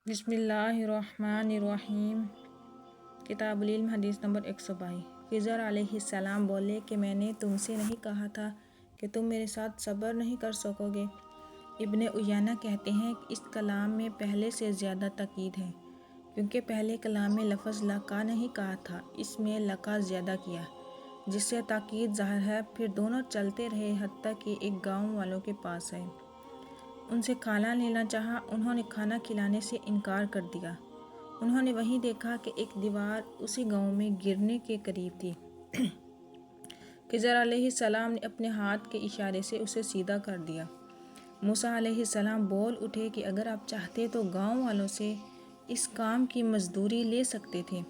بسم اللہ الرحمن الرحیم۔ کتاب العلم حدیث نمبر 122۔ خضر علیہ السلام بولے کہ میں نے تم سے نہیں کہا تھا کہ تم میرے ساتھ صبر نہیں کر سکو گے۔ ابن عیینہ کہتے ہیں کہ اس کلام میں پہلے سے زیادہ تاکید ہے، کیونکہ پہلے کلام میں لفظ لقا نہیں کہا تھا، اس میں لقا زیادہ کیا، جس سے تاکید ظاہر ہے۔ پھر دونوں چلتے رہے حتیٰ کہ ایک گاؤں والوں کے پاس آئے، ان سے کھانا لینا چاہا، انہوں نے کھانا کھلانے سے انکار کر دیا۔ انہوں نے وہیں دیکھا کہ ایک دیوار اسی گاؤں میں گرنے کے قریب تھی۔ خضر علیہ السلام نے اپنے ہاتھ کے اشارے سے اسے سیدھا کر دیا۔ موسیٰ علیہ السلام بول اٹھے کہ اگر آپ چاہتے تو گاؤں والوں سے اس کام کی مزدوری لے سکتے تھے۔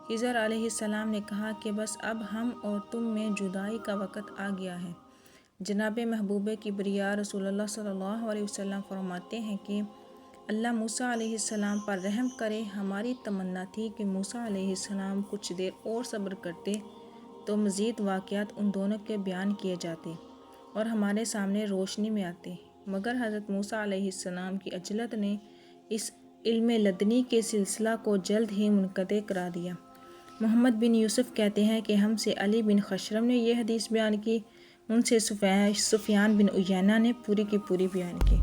خضر علیہ السلام نے کہا کہ بس اب ہم اور تم میں جدائی کا وقت آ گیا ہے۔ جناب محبوب کبریا رسول اللہ صلی اللہ علیہ وسلم فرماتے ہیں کہ اللہ موسیٰ علیہ السلام پر رحم کرے۔ ہماری تمنا تھی کہ موسیٰ علیہ السلام کچھ دیر اور صبر کرتے تو مزید واقعات ان دونوں کے بیان کیے جاتے اور ہمارے سامنے روشنی میں آتے، مگر حضرت موسیٰ علیہ السلام کی عجلت نے اس علم لدنی کے سلسلہ کو جلد ہی منقطع کرا دیا۔ محمد بن یوسف کہتے ہیں کہ ہم سے علی بن خشرم نے یہ حدیث بیان کی، ان سے سفیان بن عیینہ نے پوری کی پوری بیان کی۔